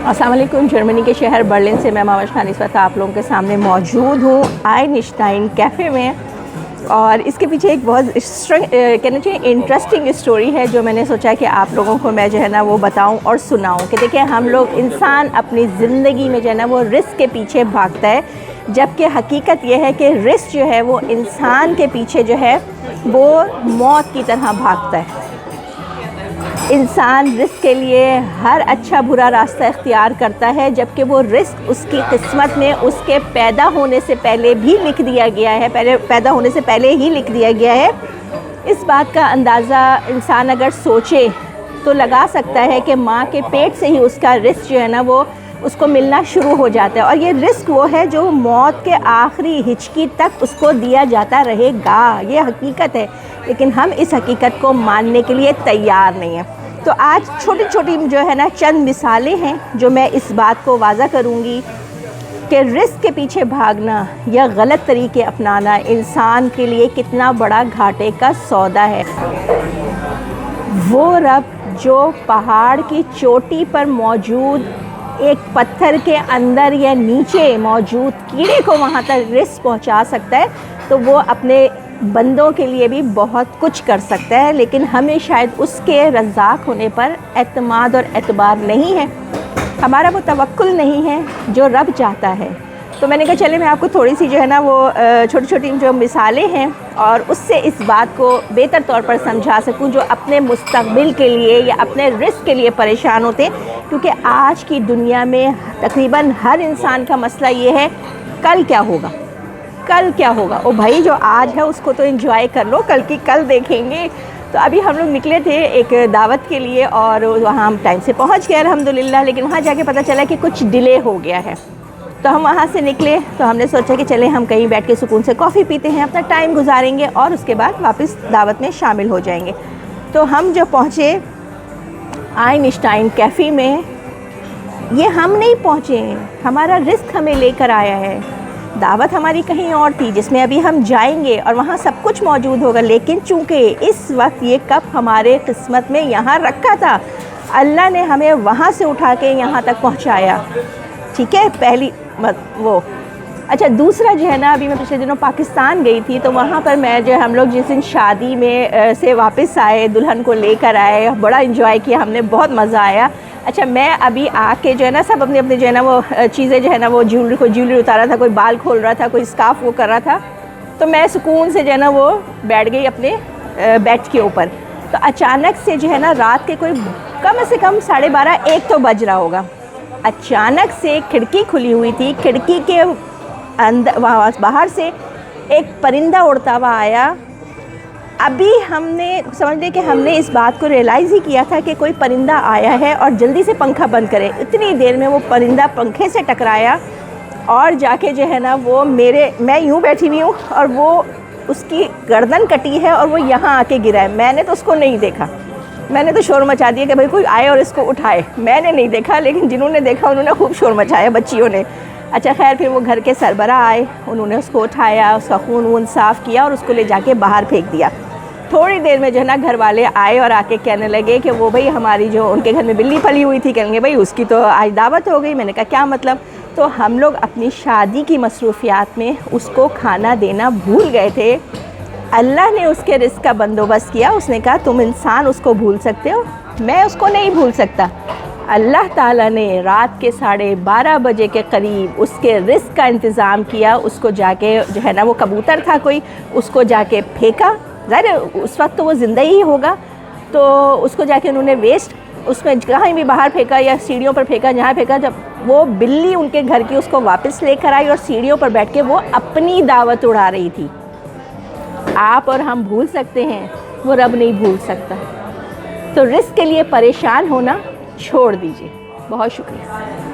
अस्सलाम वालेकुम। जर्मनी के शहर बर्लिन से मैं मावश खान इस वक्त आप लोगों के सामने मौजूद हूँ आइंस्टाइन कैफ़े में, और इसके पीछे एक बहुत कहना चाहिए इंटरेस्टिंग स्टोरी है जो मैंने सोचा कि आप लोगों को मैं जो है ना वो बताऊं और सुनाऊं कि देखिए हम लोग इंसान अपनी ज़िंदगी में जो है ना वो रिस्क के पीछे भागता है, जबकि हकीकत यह है कि रिस्क जो है वो इंसान के पीछे जो है वो मौत की तरह भागता है। इंसान रिस्क के लिए हर अच्छा बुरा रास्ता इख्तियार करता है, जबकि वो रिस्क उसकी किस्मत में उसके पैदा होने से पहले भी लिख दिया गया है, पैदा होने से पहले ही लिख दिया गया है। इस बात का अंदाज़ा इंसान अगर सोचे तो लगा सकता है कि माँ के पेट से ही उसका रिस्क जो है ना वो उसको मिलना शुरू हो जाता है, और ये रिस्क वो है जो मौत के आखिरी हिचकी तक उसको दिया जाता रहेगा। ये हकीकत है, लेकिन हम इस हकीकत को मानने के लिए तैयार नहीं हैं। तो आज छोटी छोटी जो है ना चंद मिसालें हैं जो मैं इस बात को वाज़ा करूँगी कि रिस्क के पीछे भागना या गलत तरीके अपनाना इंसान के लिए कितना बड़ा घाटे का सौदा है। वो रब जो पहाड़ की चोटी पर मौजूद एक पत्थर के अंदर या नीचे मौजूद कीड़े को वहाँ तक रिस्क पहुँचा सकता है, तो वो अपने बंदों के लिए भी बहुत कुछ कर सकता है, लेकिन हमें शायद उसके रज़ाक होने पर एतमाद और एतबार नहीं है, हमारा वो तवक्कुल नहीं है जो रब चाहता है। तो मैंने कहा चले मैं आपको थोड़ी सी जो है ना वो छोटी छोटी जो मिसालें हैं और उससे इस बात को बेहतर तौर पर समझा सकूं जो अपने मुस्तक़बिल के लिए या अपने रिस्क के लिए परेशान होते हैं, क्योंकि आज की दुनिया में तकरीबन हर इंसान का मसला ये है कल क्या होगा, कल क्या होगा। ओ भाई जो आज है उसको तो एंजॉय कर लो, कल की कल देखेंगे। तो अभी हम लोग निकले थे एक दावत के लिए और वहाँ हम टाइम से पहुँच गए अल्हम्दुलिल्लाह, लेकिन वहाँ जाके पता चला कि कुछ डिले हो गया है। तो हम वहाँ से निकले तो हमने सोचा कि चले हम कहीं बैठ के सुकून से कॉफ़ी पीते हैं, अपना टाइम गुजारेंगे और उसके बाद वापस दावत में शामिल हो जाएंगे। तो हम जो पहुँचे आइंस्टाइन कैफ़े में, ये हम नहीं पहुँचे, हमारा रिस्क हमें लेकर आया है। दावत हमारी कहीं और थी जिसमें अभी हम जाएंगे और वहाँ सब कुछ मौजूद होगा, लेकिन चूँकि इस वक्त ये कप हमारे किस्मत में यहाँ रखा था, अल्लाह ने हमें वहाँ से उठा के यहाँ तक पहुँचाया। ठीक है, पहली वो अच्छा। दूसरा जो है ना, अभी मैं पिछले दिनों पाकिस्तान गई थी, तो वहाँ पर मैं जो हम लोग जिस दिन शादी में से वापस आए, दुल्हन को लेकर आए, बड़ा इन्जॉय किया हमने, बहुत मज़ा आया। अच्छा, मैं अभी आके जो है ना सब अपने अपने जो है ना वो चीज़ें जो है ना वो ज्वेलरी उतारा था, कोई बाल खोल रहा था, कोई स्कार्फ वो कर रहा था, तो मैं सुकून से जो है ना वो बैठ गई अपने बेड के ऊपर। तो अचानक से जो है ना रात के कोई कम से कम 12:30 1 तो बज रहा होगा, अचानक से खिड़की खुली हुई थी, खिड़की के अंदर वहाँ बाहर से एक परिंदा उड़ता हुआ आया। अभी हमने समझ लिया कि हमने इस बात को रियलाइज़ ही किया था कि कोई परिंदा आया है और जल्दी से पंखा बंद करें। इतनी देर में वो परिंदा पंखे से टकराया और जाके जो है ना वो मैं यूँ बैठी हुई हूँ और वो उसकी गर्दन कटी है और वो यहाँ आके गिरा है। मैंने तो उसको नहीं देखा, मैंने तो शोर मचा दिया कि भाई कोई आए और इसको उठाए। मैंने नहीं देखा, लेकिन जिन्होंने देखा उन्होंने खूब शोर मचाया, बच्चियों ने। अच्छा खैर, फिर वो घर के सरबरा आए, उन्होंने उसको उठाया, उसका खून वून साफ़ किया और उसको ले जाके बाहर फेंक दिया। थोड़ी देर में जो है ना घर वाले आए और आके कहने लगे कि वो भाई हमारी जो उनके घर में बिल्ली पली हुई थी, कहेंगे भाई उसकी तो आज दावत हो गई। मैंने कहा क्या मतलब? तो हम लोग अपनी शादी की मसरूफियात में उसको खाना देना भूल गए थे। अल्लाह ने उसके रिस्क का बंदोबस्त किया, उसने कहा तुम इंसान उसको भूल सकते हो, मैं उसको नहीं भूल सकता। अल्लाह ताला ने रात के 12:30 बजे के करीब उसके रिस्क का इंतज़ाम किया। उसको जाके जो है ना वो कबूतर था कोई, उसको जाके फेंका। ज़ाहिर उस वक्त तो वो ज़िंदा ही होगा, तो उसको जाके उन्होंने वेस्ट उसमें कहीं भी बाहर फेंका या सीढ़ियों पर फेंका, जहाँ फेंका। जब वो बिल्ली उनके घर की उसको वापस लेकर आई और सीढ़ियों पर बैठ के वो अपनी दावत उड़ा रही थी। आप और हम भूल सकते हैं, वो रब नहीं भूल सकता। तो रिस्क के लिए परेशान होना छोड़ दीजिए। बहुत शुक्रिया।